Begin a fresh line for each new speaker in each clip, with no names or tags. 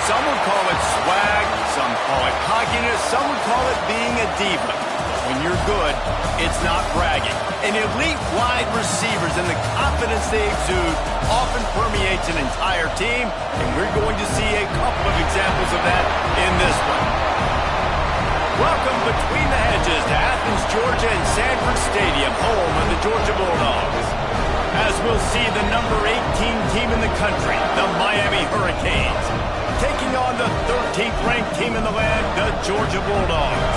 Some would call it swag, some call it cockiness, some would call it being a diva. When you're good, it's not bragging. And elite wide receivers and the confidence they exude often permeates an entire team, and we're going to see a couple of examples of that in this one. Welcome between the hedges to Athens, Georgia and Sanford Stadium, home of the Georgia Bulldogs. As we'll see the number 18 team in the country, the Miami Hurricanes, taking on the 13th ranked team in the land, the Georgia Bulldogs.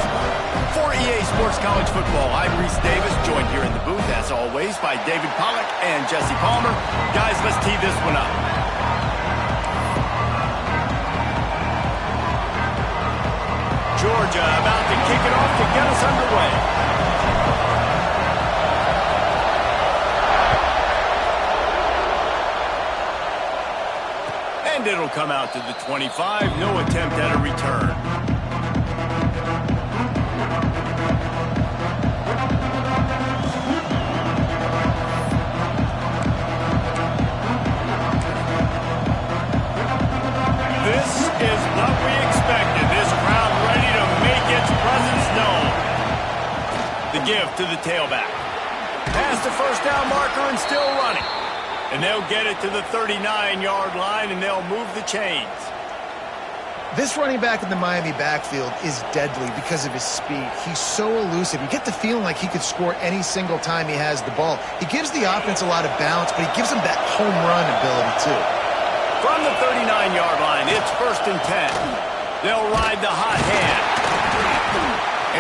For EA Sports College Football, I'm Reese Davis, joined here in the booth, as always, by David Pollack and Jesse Palmer. Guys, let's tee this one up. Georgia about to kick it off to get us underway. And it'll come out to the 25. No attempt at a return. This is what we expected. This crowd ready to make its presence known. The give to the tailback. Past the first down marker and still running. And they'll get it to the 39-yard line, and they'll move the chains.
This running back in the Miami backfield is deadly because of his speed. He's so elusive. You get the feeling like he could score any single time he has the ball. He gives the offense a lot of balance, but he gives them that home run ability, too.
From the 39-yard line, it's 1st and 10. They'll ride the hot hand.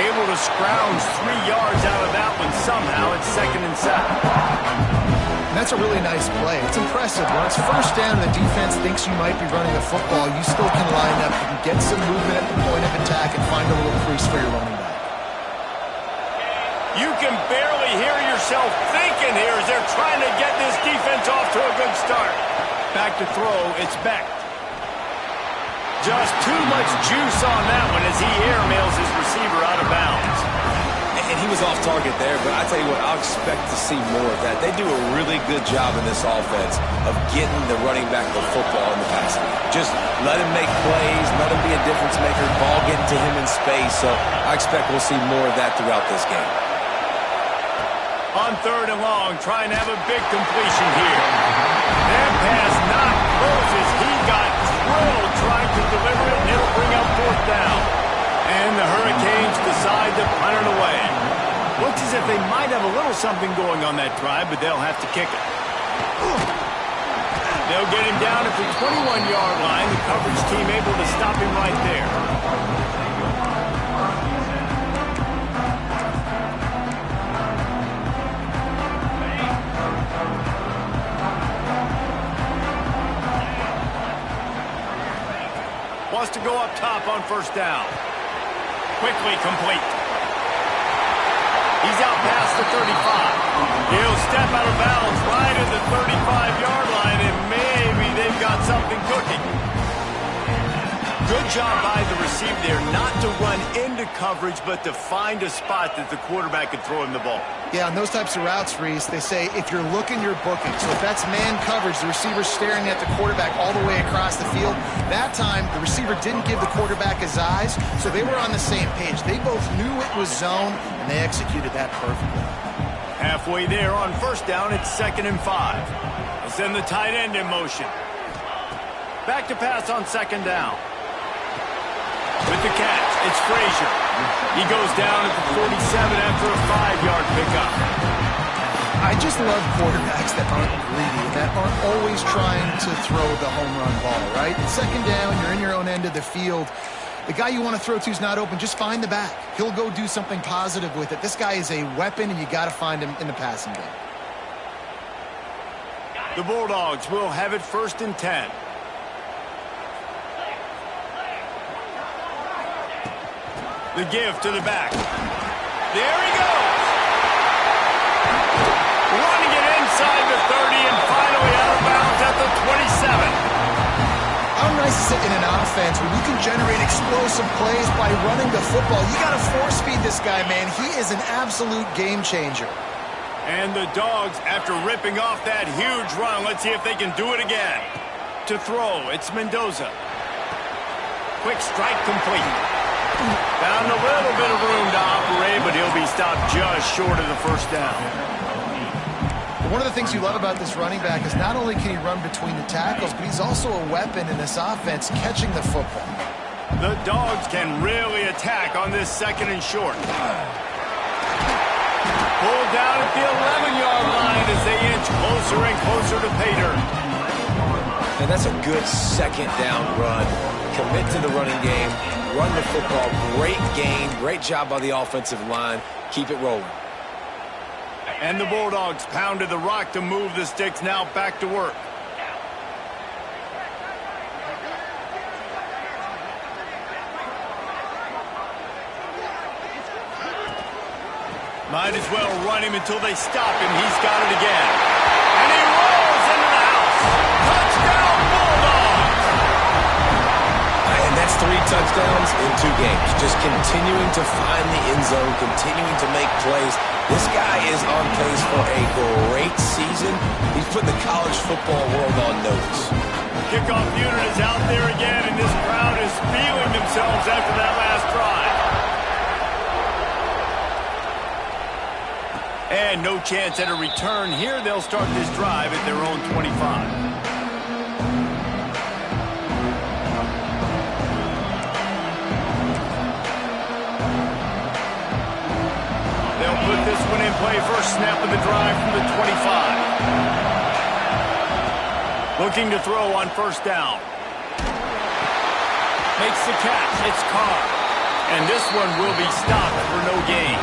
Able to scrounge 3 yards out of that one somehow. It's 2nd and 7.
That's a really nice play. It's impressive. When it's 1st down and the defense thinks you might be running the football, you still can line up. You can get some movement at the point of attack and find a little crease for your running back.
You can barely hear yourself thinking here as they're trying to get this defense off to a good start. Back to throw, it's Beck. Just too much juice on that one as he airmails his receiver out of bounds.
And he was off target there, but I tell you what, I'll expect to see more of that. They do a really good job in this offense of getting the running back the football in the passing. Just let him make plays, let him be a difference maker, ball getting to him in space. So I expect we'll see more of that throughout this game.
On 3rd and long, trying to have a big completion here. That pass not close as he got drilled trying to deliver it, and it'll bring up 4th down. And the Hurricanes decide to punt it away. Looks as if they might have a little something going on that drive, but they'll have to kick it. They'll get him down at the 21-yard line. The coverage team able to stop him right there. Wants to go up top on 1st down. Quickly complete. He's out past the 35. He'll step out of bounds right at the 35-yard line, and maybe they've got something cooking. Good job by the receiver there not to run into coverage, but to find a spot that the quarterback could throw him the ball.
Yeah, on those types of routes, Reese, they say if you're looking, you're booking. So if that's man coverage, the receiver's staring at the quarterback all the way across the field. That time, the receiver didn't give the quarterback his eyes, so they were on the same page. They both knew it was zone, and they executed that perfectly.
Halfway there on 1st down, it's 2nd and 5. They'll send the tight end in motion. Back to pass on 2nd down. With the catch, it's Frazier. He goes down at the 47 after a 5-yard pickup.
I just love quarterbacks that aren't greedy, that aren't always trying to throw the home run ball, right? 2nd down, you're in your own end of the field. The guy you want to throw to is not open. Just find the back. He'll go do something positive with it. This guy is a weapon, and you got to find him in the passing game.
The Bulldogs will have it 1st and 10. The give to the back. There he goes. Running it inside the 30 and finally out of bounds at the 27.
How nice is it in an offense when you can generate explosive plays by running the football? You got to force feed this guy, man. He is an absolute game changer.
And the Dogs, after ripping off that huge run, let's see if they can do it again. To throw, it's Mendoza. quick strike complete. Found a little bit of room to operate, but he'll be stopped just short of the first down.
One of the things you love about this running back is not only can he run between the tackles, but he's also a weapon in this offense catching the football.
The Dogs can really attack on this second and short. Pulled down at the 11-yard line as they inch closer and closer to pay dirt.
And that's a good second down run. Commit to the running game, run the football. Great game, great job by the offensive line. Keep it rolling.
And the Bulldogs pounded the rock to move the sticks, now back to work. Might as well run him until they stop him. He's got it again. And he rolls into the house. Touchdown, Bulldogs!
And that's 3 touchdowns in 2 games. Just continuing to find the end zone, continuing to make plays. This guy is on pace for a great season. He's put the college football world on notice.
Kickoff unit is out there again, and this crowd is feeling themselves after that last drive. And no chance at a return here. They'll start this drive at their own 25. They'll put this one in play. First snap of the drive from the 25. Looking to throw on first down. Makes the catch. It's Carr. And this one will be stopped for no gain.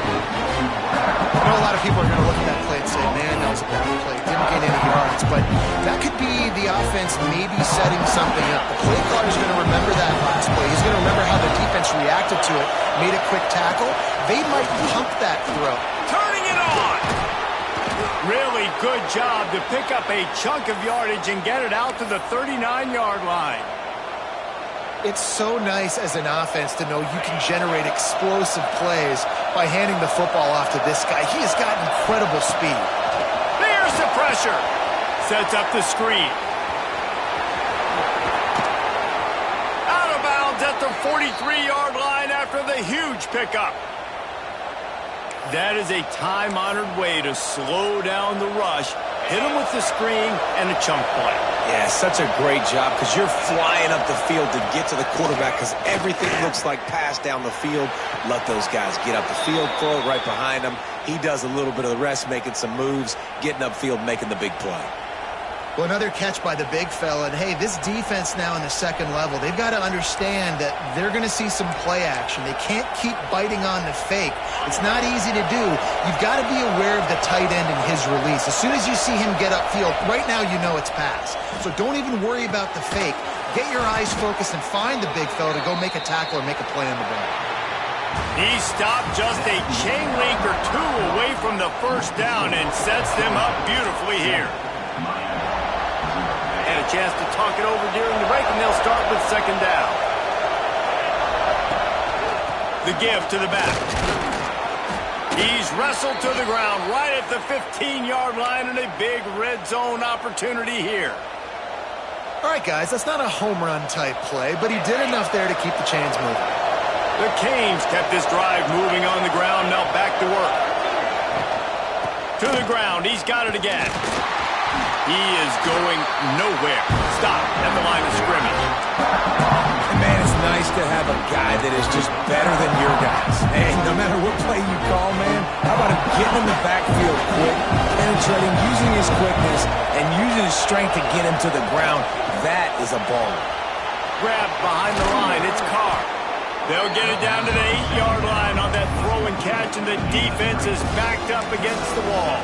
I know a lot of people are going to look at that play and say, man, that was a bad play. Didn't get any yards. But that could be the offense maybe setting something up. The play caller is going to remember that last play. He's going to remember how the defense reacted to it, made a quick tackle. They might pump that throw.
Turning it on! Really good job to pick up a chunk of yardage and get it out to the 39-yard line.
It's so nice as an offense to know you can generate explosive plays by handing the football off to this guy. He has got incredible speed.
There's the pressure. Sets up the screen. Out of bounds at the 43-yard line after the huge pickup. That is a time-honored way to slow down the rush, hit him with the screen, and a chunk play.
Yeah, such a great job because you're flying up the field to get to the quarterback because everything looks like pass down the field. Let those guys get up the field, throw it right behind him. He does a little bit of the rest, making some moves, getting upfield, making the big play.
Well, another catch by the big fella. And, hey, this defense now in the second level, they've got to understand that they're going to see some play action. They can't keep biting on the fake. It's not easy to do. You've got to be aware of the tight end and his release. As soon as you see him get upfield, right now you know it's pass. So don't even worry about the fake. Get your eyes focused and find the big fella to go make a tackle or make a play on the ball.
He stopped just a chain link or two away from the first down and sets them up beautifully here. And a chance to talk it over during the break, and they'll start with second down. The give to the back. He's wrestled to the ground right at the 15-yard line, and a big red zone opportunity here.
All right, guys, that's not a home run type play, but he did enough there to keep the chains moving.
The Canes kept this drive moving on the ground, now back to work. To the ground, he's got it again. He is going nowhere. Stop at the line of scrimmage.
And man, it's nice to have a guy that is just better than your guys. And no matter what play you call, man, how about him getting in the backfield quick, penetrating, using his quickness, and using his strength to get him to the ground. That is a baller.
Grabbed behind the line. It's Carr. They'll get it down to the 8-yard line on that throw and catch, and the defense is backed up against the wall.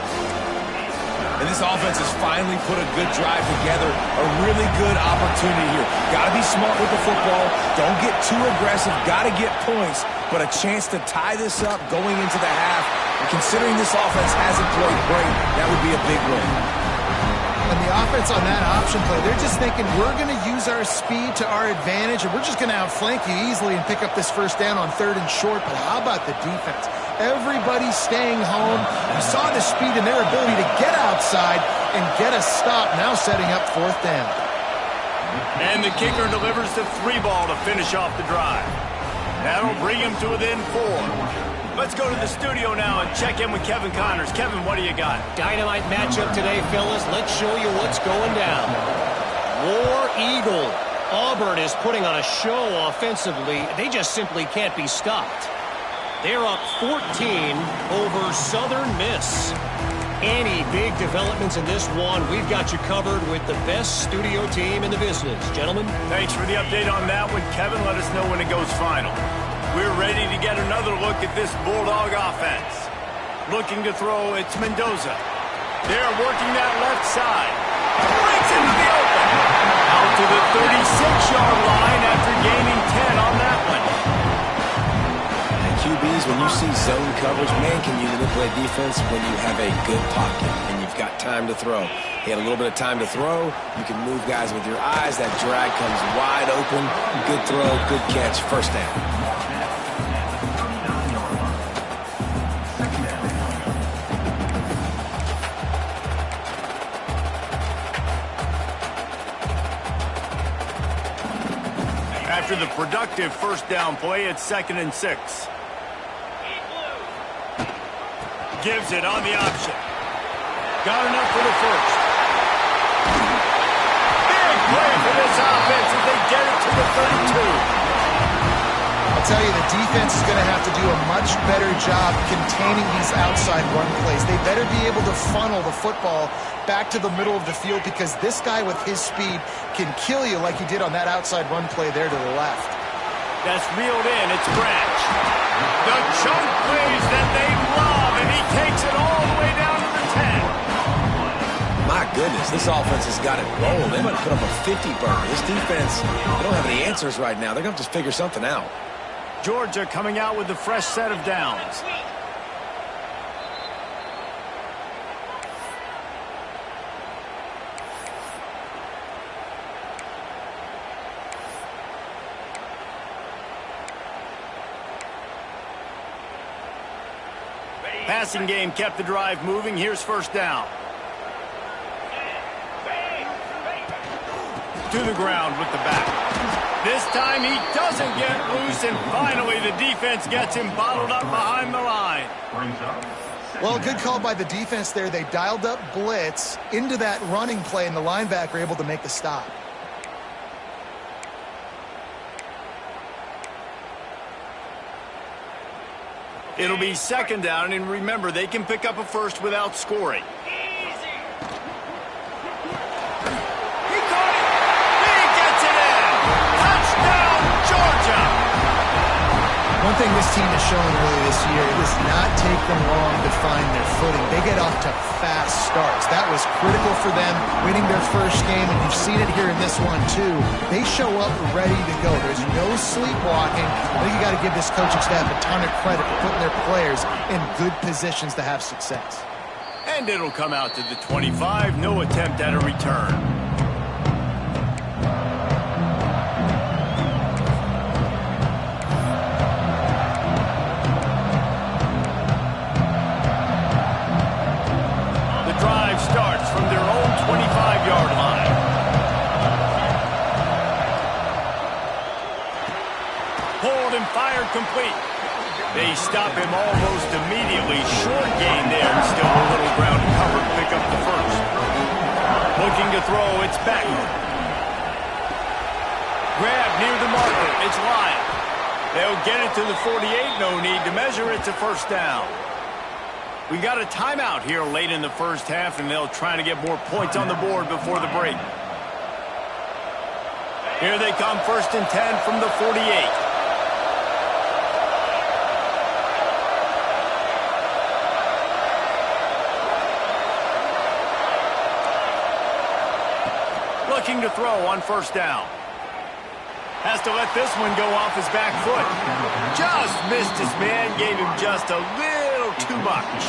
And this offense has finally put a good drive together. A really good opportunity here. Got to be smart with the football. Don't get too aggressive. Got to get points. But a chance to tie this up going into the half. And considering this offense hasn't played great, that would be a big win.
And the offense on that option play, they're just thinking we're going to use our speed to our advantage, and we're just going to outflank you easily and pick up this first down on third and short. But how about the defense? Everybody's staying home. You saw the speed and their ability to get outside and get a stop, now setting up fourth down.
And the kicker delivers the 3-ball to finish off the drive. That'll bring him to within 4. Let's go to the studio now and check in with Kevin Connors. Kevin, what do you got?
Dynamite matchup today, fellas. Let's show you what's going down. War Eagle. Auburn is putting on a show offensively. They just simply can't be stopped. They're up 14 over Southern Miss. Any big developments in this one, we've got you covered with the best studio team in the business. Gentlemen.
Thanks for the update on that one, Kevin. Let us know when it goes final. We're ready to get another look at this Bulldog offense. Looking to throw, it's Mendoza. They're working that left side. Breaks into the open. Out to the 36-yard line after gaining 10 on that one.
QBs, when you see zone coverage, man, can you manipulate defense when you have a good pocket and you've got time to throw. He had a little bit of time to throw. You can move guys with your eyes. That drag comes wide open. Good throw, good catch, first down.
After the productive first down play, it's 2nd and 6. Gives it on the option. Got enough for the first. Big play for this offense as they get it to the 32.
I'll tell you, the defense is going to have to do a much better job containing these outside run plays. They better be able to funnel the football back to the middle of the field because this guy with his speed can kill you like he did on that outside run play there to the left.
That's reeled in. It's Branch. The chunk plays that they love, and he takes it all the way down to the 10.
My goodness, this offense has got it rolling. They might put up a 50-burger. This defense, they don't have any answers right now. They're going to have to figure something out.
Georgia coming out with a fresh set of downs. Passing game kept the drive moving. Here's first down. To the ground with the back. This time he doesn't get loose, and finally the defense gets him bottled up behind the line.
Well, good call by the defense there. They dialed up blitz into that running play, and the linebacker able to make the stop.
It'll be 2nd down, and remember, they can pick up a first without scoring. He caught it! He gets it in! Touchdown, Georgia!
One thing this team has shown really this year, it does not take them long to find their footing. They get off to fast starts. That was critical for them, winning their first game, and you've seen it here in this one too. They show up ready to go. There's no sleepwalking. I think you got to give this coaching staff a ton of credit for putting their players in good positions to have success.
And it'll come out to the 25. No attempt at a return. Starts from their own 25-yard line. Pulled and fired complete. They stop him almost immediately. Short gain there. Still a little ground to cover to pick up the first. Looking to throw. It's back. Grab near the marker. It's Lyon. They'll get it to the 48. No need to measure. It's a first down. We got a timeout here late in the first half, and they'll try to get more points on the board before the break. Here they come, 1st and 10 from the 48. Looking to throw on first down. Has to let this one go off his back foot. Just missed his man, gave him just a little too much.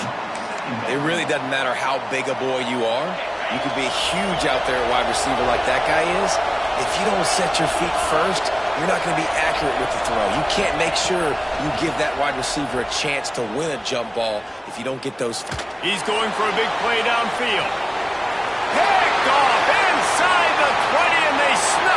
It really doesn't matter how big a boy you are. You could be huge out there at wide receiver like that guy is. If you don't set your feet first, you're not going to be accurate with the throw. You can't make sure you give that wide receiver a chance to win a jump ball if you don't get those.
He's going for a big play downfield. Picked off inside the 20, and they snap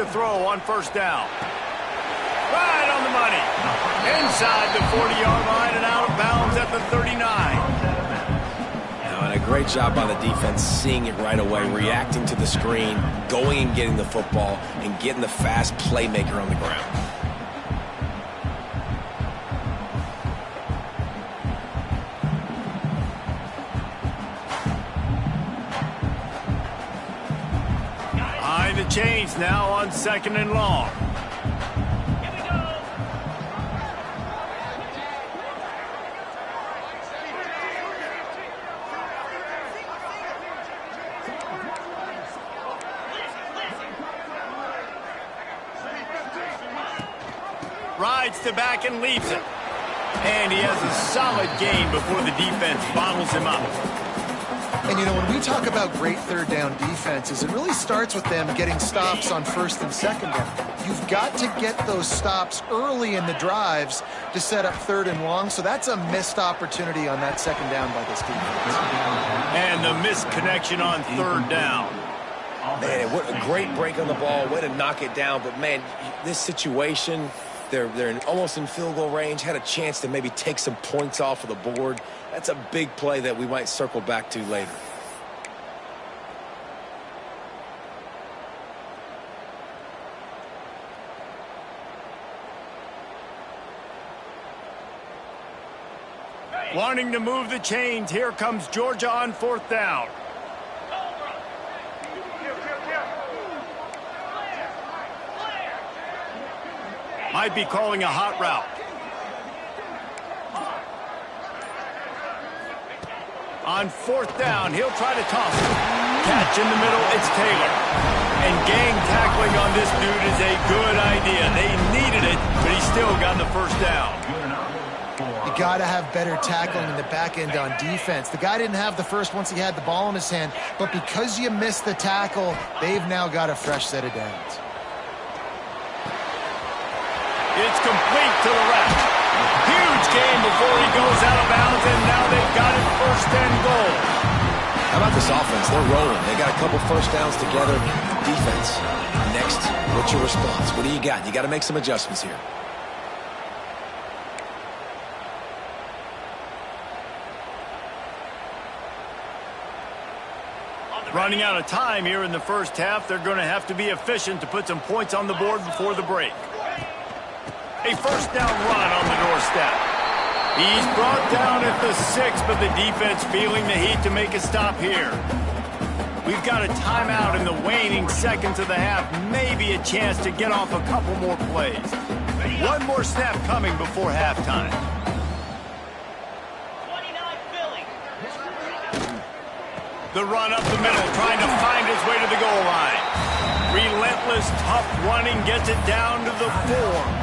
to throw on first down. Right on the money. Inside the 40-yard line and out of bounds at the 39.
And a great job by the defense seeing it right away, reacting to the screen, going and getting the football, and getting the fast playmaker on the ground.
Behind the chains now on 2nd and long. Rides to back and leaves it. And he has a solid gain before the defense bottles him up.
And, you know, when we talk about great third down defenses, it really starts with them getting stops on 1st and 2nd down. You've got to get those stops early in the drives to set up 3rd and long, so that's a missed opportunity on that 2nd down by this defense.
And the missed connection on 3rd down.
Man, what a great break on the ball, way to knock it down. But, man, this situation, they're almost in field goal range, had a chance to maybe take some points off of the board. That's a big play that we might circle back to later.
Wanting to move the chains, here comes Georgia on 4th down. Might be calling a hot route. On 4th down, he'll try to toss it. Catch in the middle, it's Taylor. And gang tackling on this dude is a good idea. They needed it, but he still got the first down.
You got to have better tackling in the back end on defense. The guy didn't have the first once he had the ball in his hand, but because you missed the tackle, they've now got a fresh set of downs.
It's complete to the left. Huge gain before he goes out of bounds, and now they've got it 1st and goal.
How about this offense? They're rolling. They got a couple first downs together. Defense. Next, what's your response? What do you got? You got to make some adjustments here.
Running out of time here in the first half. They're going to have to be efficient to put some points on the board before the break. A first down run on the doorstep. He's brought down at the 6, but the defense feeling the heat to make a stop here. We've got a timeout in the waning seconds of the half. Maybe a chance to get off a couple more plays. One more snap coming before halftime. The run up the middle, trying to find his way to the goal line. Relentless, tough running, gets it down to the 4.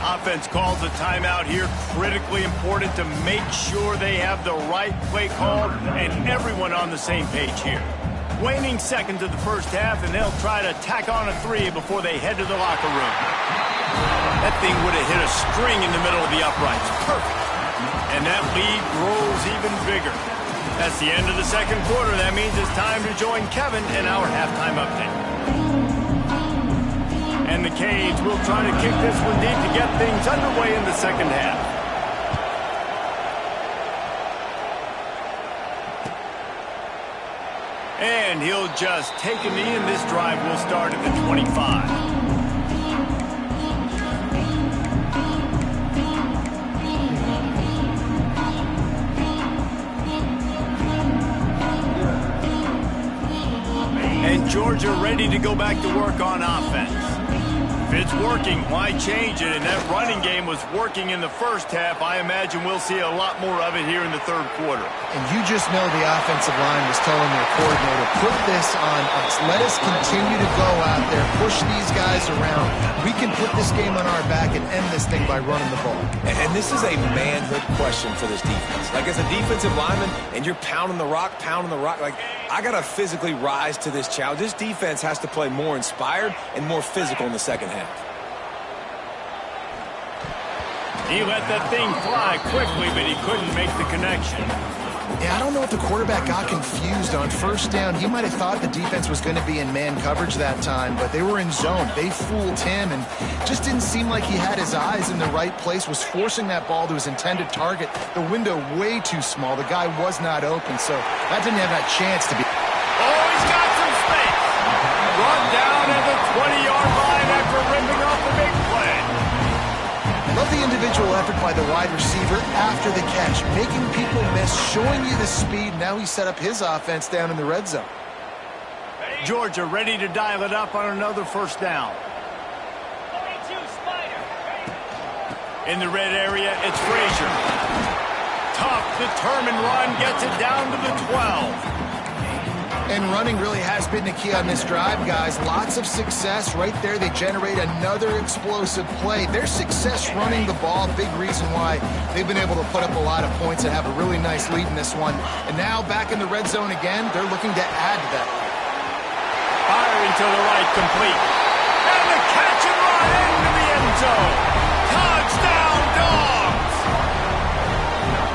Offense calls a timeout here. Critically important to make sure they have the right play call and everyone on the same page here. Waning seconds of the first half, and they'll try to tack on a 3 before they head to the locker room. That thing would have hit a string in the middle of the uprights. Perfect. And that lead grows even bigger. That's the end of the second quarter. That means it's time to join Kevin in our halftime update. And the Canes will try to kick this one deep to get things underway in the second half. And he'll just take a knee, and this drive will start at the 25. And Georgia ready to go back to work on offense. If it's working, why change it? And that running game was working in the first half. I imagine we'll see a lot more of it here in the third quarter.
And you just know the offensive line was telling their coordinator, put this on us. Let us continue to go out there, push these guys around. We can put this game on our back and end this thing by running the ball.
And this is a manhood question for this defense. Like, as a defensive lineman, and you're pounding the rock, like, I got to physically rise to this challenge. This defense has to play more inspired and more physical in the second half.
He let that thing fly quickly, but he couldn't make the connection.
Yeah, I don't know if the quarterback got confused on first down. He might have thought the defense was going to be in man coverage that time, but they were in zone. They fooled him and just didn't seem like he had his eyes in the right place, was forcing that ball to his intended target. The window way too small. The guy was not open, so that didn't have that chance to be.
Oh, he's got some space. Brought down at the 20-yard line after ripping off the big play.
Love the individual effort by the wide receiver after the catch, making people miss, showing you the speed. Now he set up his offense down in the red zone.
Georgia ready to dial it up on another first down. In the red area, it's Frazier. Tough, determined run gets it down to the 12.
And running really has been the key on this drive, guys. Lots of success right there. They generate another explosive play. Their success running the ball, big reason why they've been able to put up a lot of points and have a really nice lead in this one. And now back in the red zone again, they're looking to add to that.
Firing to the right, complete. And the catch and run into the end zone. Touchdown, Dogs!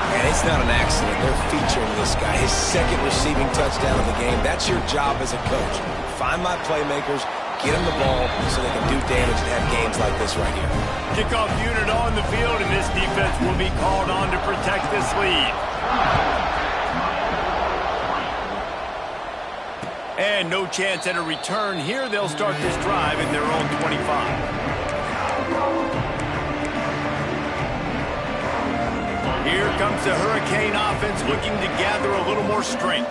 And it's not an accident. They're featuring this guy. His second receiving touchdown of the game. That's your job as a coach. Find my playmakers, get them the ball so they can do damage and have games like this right here.
Kickoff unit on the field, and this defense will be called on to protect this lead. And no chance at a return here. They'll start this drive at their own 25. Here comes the Hurricane offense looking to gather a little more strength.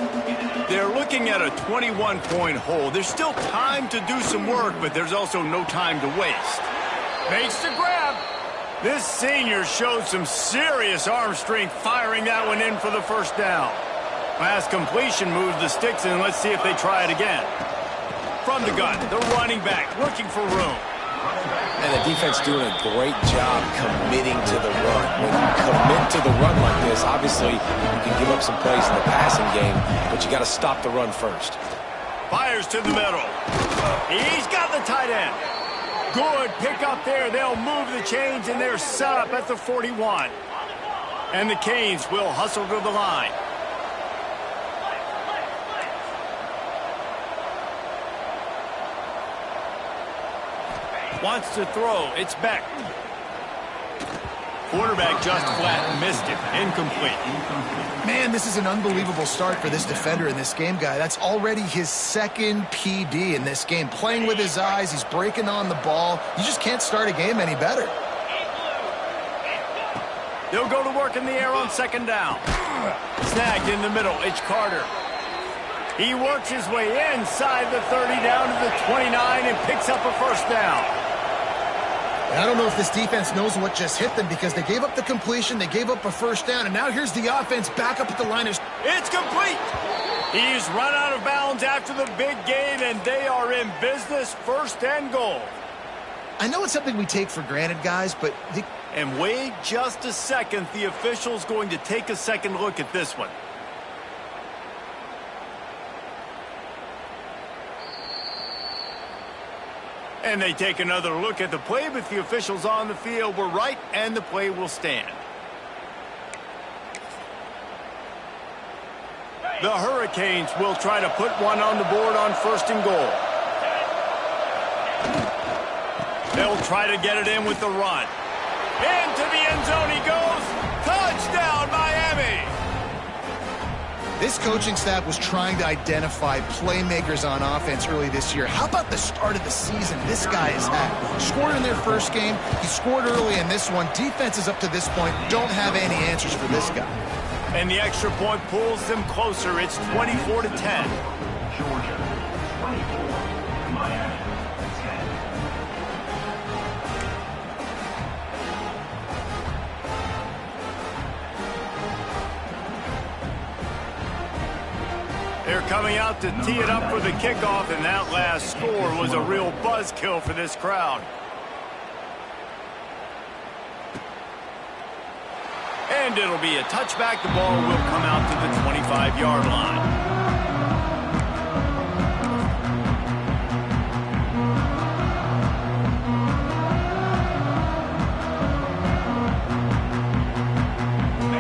They're looking at a 21-point hole. There's still time to do some work, but there's also no time to waste. Makes the grab. This senior showed some serious arm strength firing that one in for the first down. Last completion moves the sticks in. Let's see if they try it again. From the gun, the running back looking for room.
And the defense doing a great job committing to the run. When you commit to the run like this, obviously you can give up some plays in the passing game, but you got to stop the run first.
Fires to the middle. He's got the tight end. Good pick up there. They'll move the chains, and they're set up at the 41. And the Canes will hustle to the line. Wants to throw. It's Beck. Quarterback just flat missed it. Incomplete.
Man, this is an unbelievable start for this defender in this game, guy. That's already his second PD in this game. Playing with his eyes. He's breaking on the ball. You just can't start a game any better.
They'll go to work in the air on second down. Snagged in the middle. It's Carter. He works his way inside the 30 down to the 29 and picks up a first down.
I don't know if this defense knows what just hit them because they gave up the completion, they gave up a first down, and now here's the offense back up at the line of...
It's complete! He's run out of bounds after the big game, and they are in business, first and goal.
I know it's something we take for granted, guys, but...
And wait just a second. The official's going to take a second look at this one. And they take another look at the play, but the officials on the field were right, and the play will stand. The Hurricanes will try to put one on the board on first and goal. They'll try to get it in with the run. Into the end zone he goes. Touchdown, Miami!
This coaching staff was trying to identify playmakers on offense early this year. How about the start of the season this guy has had? Scored in their first game. He scored early in this one. Defenses up to this point don't have any answers for this guy.
And the extra point pulls them closer. It's 24-10.
Georgia, 24, Miami, 10.
They're coming out to tee it up for the kickoff, and that last score was a real buzzkill for this crowd. And it'll be a touchback. The ball will come out to the 25-yard line.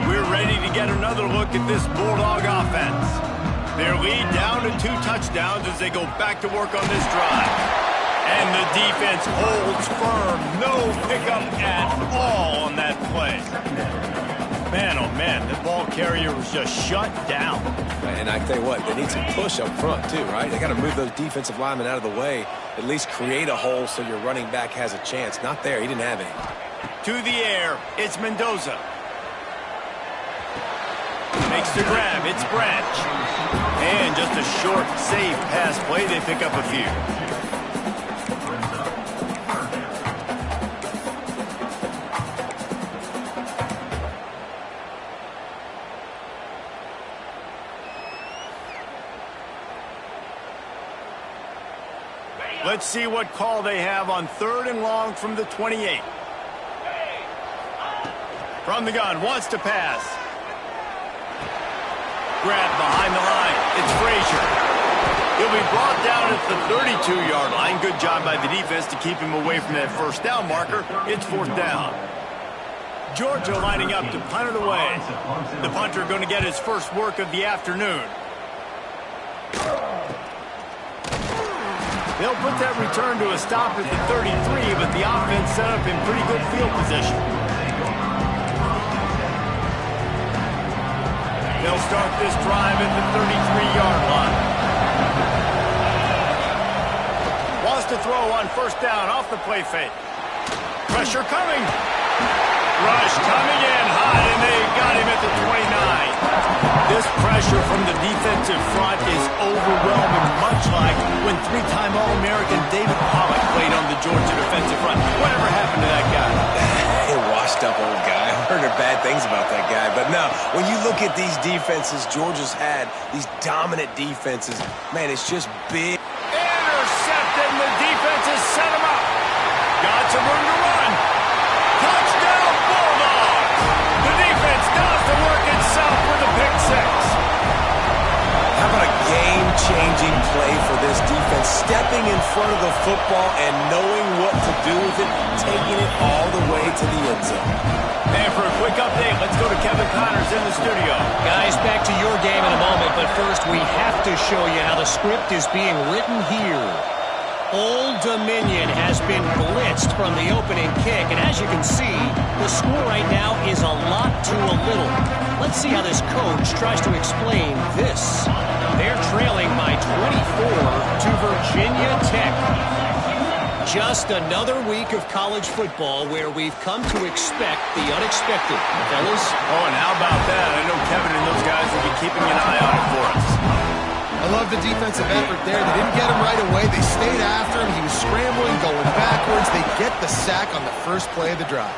We're ready to get another look look at this Bulldog offense. Their lead down to 2 touchdowns as they go back to work on this drive. And the defense holds firm. No pickup at all on that play. Man, oh man, the ball carrier was just shut down.
And I tell you what, they need some push up front too, right? They got to move those defensive linemen out of the way, at least create a hole so your running back has a chance. Not there, he didn't have any.
To the air, it's Mendoza. Makes the grab, it's Branch. And just a short, safe pass play, they pick up a few. Let's see what call they have on 3rd and long from the 28. From the gun, wants to pass. Grab behind the line. It's Frazier. He'll be brought down at the 32-yard line. Good job by the defense to keep him away from that first down marker. It's 4th down. Georgia lining up to punt it away. The punter going to get his first work of the afternoon. They'll put that return to a stop at the 33, but the offense set up in pretty good field position. They'll start this drive at the 33-yard line. Wants to throw on 1st down off the play fake. Pressure coming. Rush coming in high, and they got him at the 29. This pressure from the defensive front is overwhelming, much like when 3-time All-American David Pollock played on the Georgia defensive front. Whatever happened to that guy?
A washed-up old guy. I've heard bad things about that guy. But no, when you look at these defenses Georgia's had, these dominant defenses, man, it's just big.
Intercepted, and the defense has set him up. Got some room to run. Touchdown, Bulldogs! The defense does the work itself with a pick 6.
How about a game-changing play for this defense? Stepping in front of the football and knowing what to do with it, taking it all the way to the end zone.
And for a quick update, let's go to Kevin Connors in the studio.
Guys, back to your game in a moment, but first we have to show you how the script is being written here. Old Dominion has been blitzed from the opening kick, and as you can see, the score right now is a lot to a little. Let's see how this coach tries to explain this. They're trailing by 24 to Virginia Tech. Just another week of college football where we've come to expect the unexpected. Fellas?
Oh, and how about that? I know Kevin and those guys will be keeping an eye on it for us.
I love the defensive effort there. They didn't get him right away. They stayed after him. He was scrambling, going backwards. They get the sack on the first play of the drive.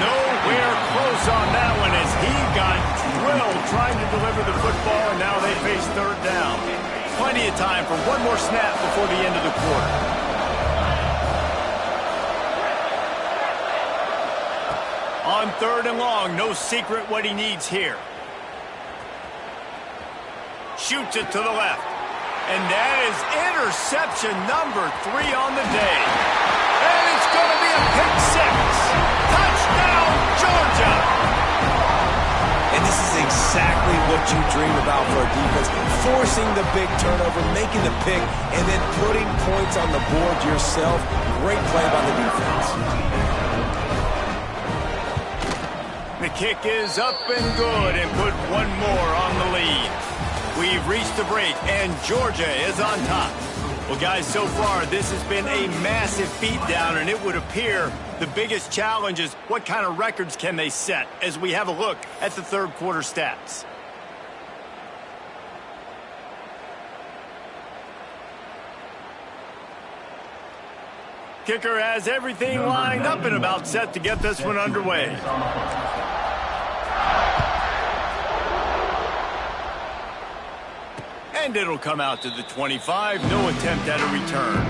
Nowhere close on that one as he got drilled trying to deliver the football, and now they face 3rd down. Plenty of time for one more snap before the end of the quarter. On 3rd and long, no secret what he needs here. Shoots it to the left. And that is interception number 3 on the day. And it's going to be a pick 6. Touchdown, Georgia!
And this is exactly what you dream about for a defense. Forcing the big turnover, making the pick, and then putting points on the board yourself. Great play by the defense.
The kick is up and good and put one more on the lead. We've reached the break, and Georgia is on top. Well, guys, so far, this has been a massive beatdown, and it would appear the biggest challenge is what kind of records can they set as we have a look at the 3rd quarter stats. Kicker has everything lined up and about set to get this one underway. And it'll come out to the 25. No attempt at a return.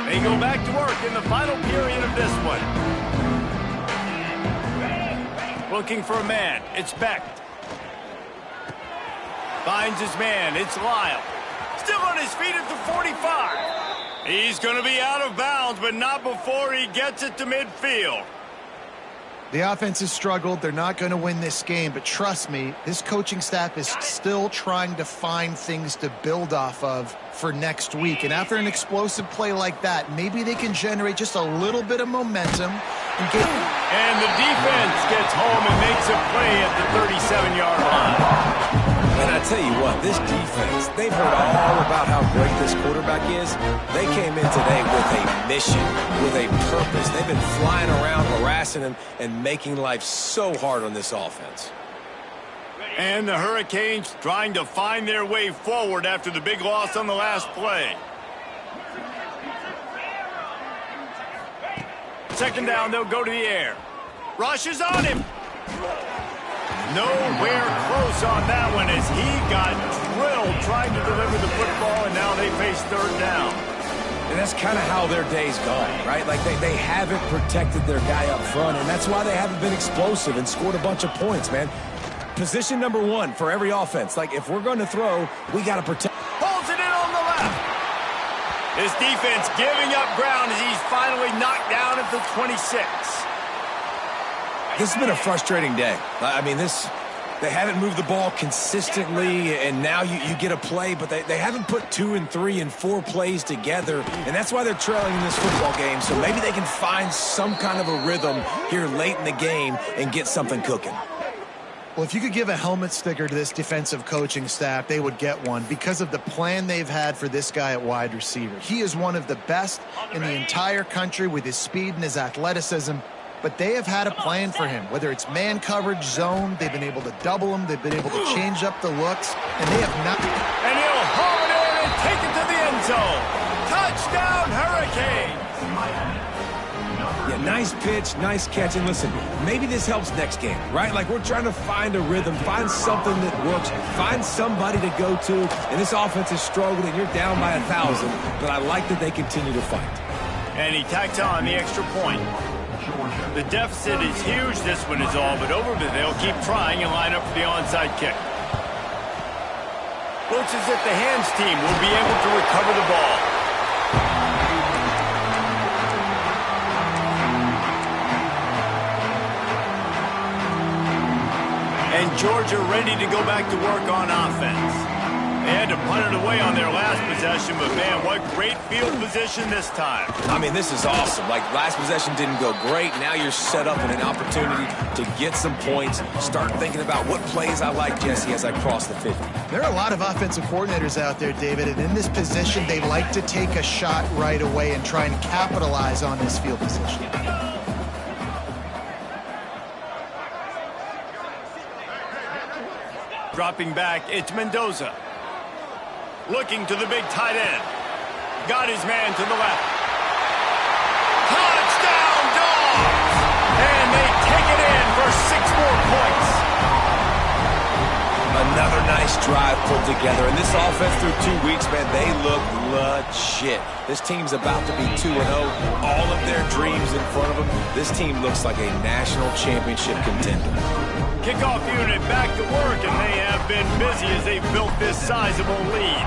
They go back to work in the final period of this one. Looking for a man. It's Beck. Finds his man. It's Lyle. Still on his feet at the 45. He's going to be out of bounds, but not before he gets it to midfield.
The offense has struggled. They're not going to win this game, but trust me, this coaching staff is still trying to find things to build off of for next week. And after an explosive play like that, maybe they can generate just a little bit of momentum.
And the defense gets home and makes a play at the 37-yard line.
And I tell you what, this defense, they've heard all about how great this quarterback is. They came in today with a mission, with a purpose. They've been flying around, harassing him, and making life so hard on this offense.
And the Hurricanes trying to find their way forward after the big loss on the last play. Second down, they'll go to the air. Rush is on him. Nowhere close on that one as he got drilled trying to deliver the football, and now they face third down.
And that's kind of how their day's gone, right? Like they haven't protected their guy up front, and that's why they haven't been explosive and scored a bunch of points, man. Position number one for every offense. Like, if we're going to throw, we got to protect.
Pulls it in on the left. This defense giving up ground as he's finally knocked down at the 26.
This has been a frustrating day. I mean, they haven't moved the ball consistently, and now you get a play, but they haven't put 2 and 3 and 4 plays together, and that's why they're trailing in this football game. So maybe they can find some kind of a rhythm here late in the game and get something cooking.
Well, if you could give a helmet sticker to this defensive coaching staff, they would get one because of the plan they've had for this guy at wide receiver. He is one of the best in the entire country with his speed and his athleticism. But they have had a plan for him, whether it's man coverage, zone. They've been able to double him. They've been able to change up the looks, and they have not.
And he'll haul it in and take it to the end zone. Touchdown, Hurricanes.
Yeah, nice pitch, nice catch. And listen, maybe this helps next game, right? Like, we're trying to find a rhythm, find something that works, find somebody to go to. And this offense is struggling, and you're down by 1,000. But I like that they continue to fight.
And he tacks on the extra point. The deficit is huge. This one is all but over, but they'll keep trying and line up for the onside kick. Looks as if the hands team will be able to recover the ball. And Georgia ready to go back to work on offense. They had to punt it away on their last possession, but man, what great field position this time.
I mean, this is awesome. Like, last possession didn't go great. Now you're set up in an opportunity to get some points. Start thinking about what plays I like, Jesse, as I cross the 50.
There are a lot of offensive coordinators out there, David, and in this position, they like to take a shot right away and try and capitalize on this field position.
Dropping back, it's Mendoza. Looking to the big tight end. Got his man to the left. Touchdown, Dogs! And they take it in for 6 more points.
Another nice drive put together. And this offense through 2 weeks, man, they look legit. This team's about to be 2-0. All of their dreams in front of them. This team looks like a national championship contender.
Kickoff unit back to work, and they have been busy as they've built this sizable lead.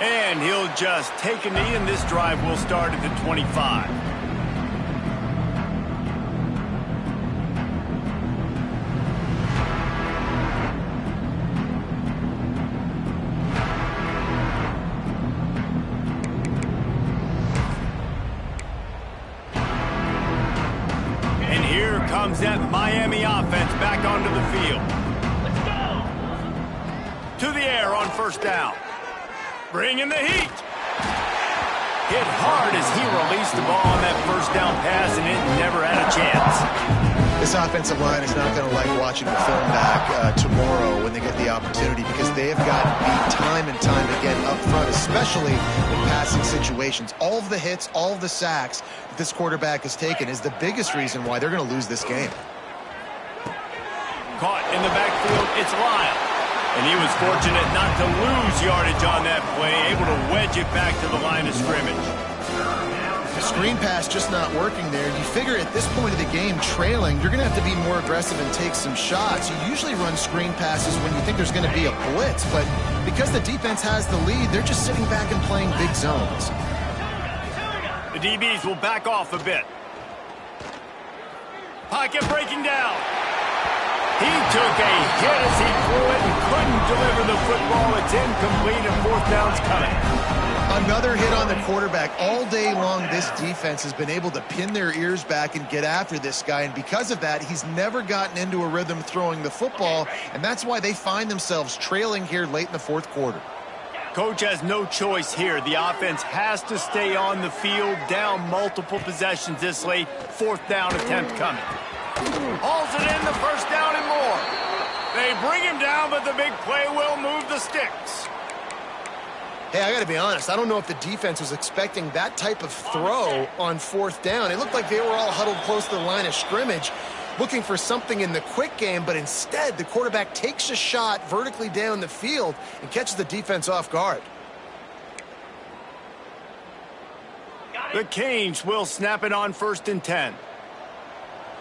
And he'll just take a knee, and this drive will start at the 25. Comes that Miami offense back onto the field. Let's go! To the air on first down. Bring in the heat. Hit hard as he released the ball on that first down pass, and it never had a chance.
This offensive line is not going to like watching the film back tomorrow when they get the opportunity, because they have gotten beat time and time again up front, especially in passing situations. All of the hits, all of the sacks that this quarterback has taken is the biggest reason why they're going to lose this game.
Caught in the backfield, it's Lyle. And he was fortunate not to lose yardage on that play, able to wedge it back to the line of scrimmage.
The screen pass just not working there. You figure at this point of the game, trailing, you're going to have to be more aggressive and take some shots. You usually run screen passes when you think there's going to be a blitz, but because the defense has the lead, they're just sitting back and playing big zones.
The DBs will back off a bit. Pocket breaking down. He took a hit as he threw it and couldn't deliver the football. It's incomplete and fourth down's coming.
Another hit on the quarterback. All day long, this defense has been able to pin their ears back and get after this guy, and because of that, he's never gotten into a rhythm throwing the football, and that's why they find themselves trailing here late in the fourth quarter.
Coach has no choice here. The offense has to stay on the field, down multiple possessions this late. Fourth down attempt coming. Hauls it in, the first down and more. They bring him down, but the big play will move the sticks.
Hey, I got to be honest. I don't know if the defense was expecting that type of throw on fourth down. It looked like they were all huddled close to the line of scrimmage, looking for something in the quick game, but instead the quarterback takes a shot vertically down the field and catches the defense off guard.
The Canes will snap it on 1st and 10.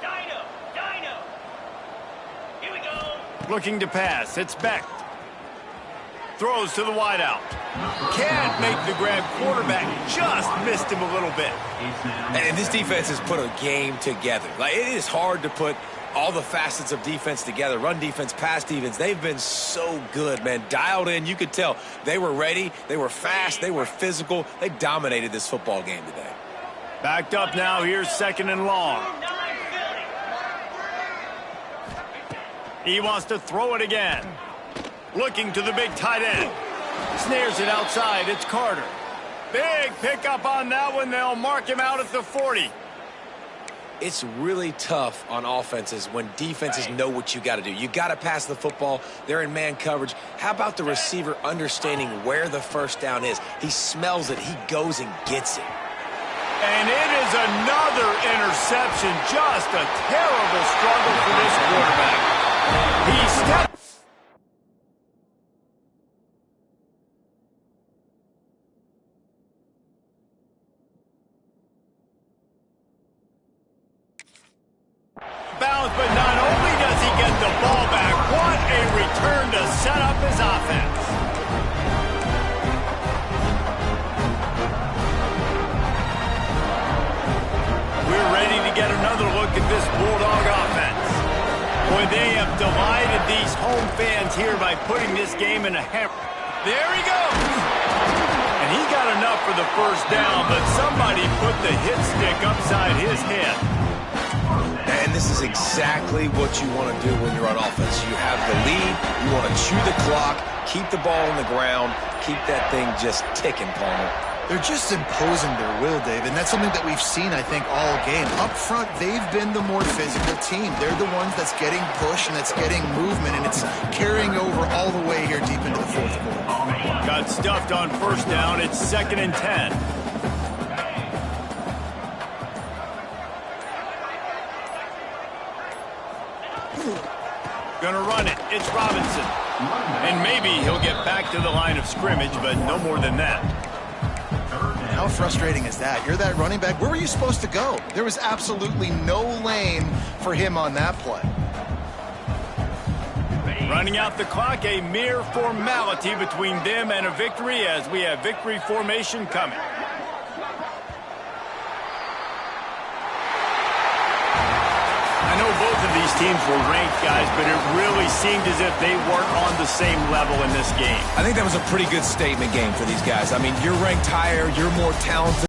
Dino. Here we go.
Looking to pass. It's Beck. Throws to the wideout. Can't make the grab. Quarterback just missed him a little bit.
And this defense has put a game together. Like, it is hard to put all the facets of defense together. Run defense, pass defense. They've been so good, man. Dialed in. You could tell they were ready. They were fast. They were physical. They dominated this football game today.
Backed up now. Here's 2nd and long. He wants to throw it again. Looking to the big tight end. Snares it outside. It's Carter. Big pickup on that one. They'll mark him out at the 40.
It's really tough on offenses when defenses know what you got to do. You got to pass the football. They're in man coverage. How about the receiver understanding where the first down is? He smells it. He goes and gets it.
And it is another interception. Just a terrible struggle for this quarterback. He stepped. Bounds, but not only does he get the ball back, what a return to set up his offense. We're ready to get another look at this Bulldog offense. Boy, they have delighted these home fans here by putting this game in a hammer. There he goes. And he got enough for the first down, but somebody put the hit stick upside his head.
And this is exactly what you want to do when you're on offense. You have the lead. You want to chew the clock, keep the ball on the ground, keep that thing just ticking, Palmer.
They're just imposing their will, Dave, and that's something that we've seen, I think, all game. Up front, they've been the more physical team. They're the ones that's getting push and that's getting movement, and it's carrying over all the way here deep into the fourth quarter.
Got stuffed on first down. It's 2nd and 10. Gonna run it. It's Robinson. And maybe he'll get back to the line of scrimmage, but no more than that.
How frustrating is that? You're that running back. Where were you supposed to go? There was absolutely no lane for him on that play.
Running out the clock, a mere formality between them and a victory as we have victory formation coming. I know both of these teams were ranked, guys, but it really seemed as if they weren't on the same level in this game.
I think that was a pretty good statement game for these guys. I mean, you're ranked higher, you're more talented.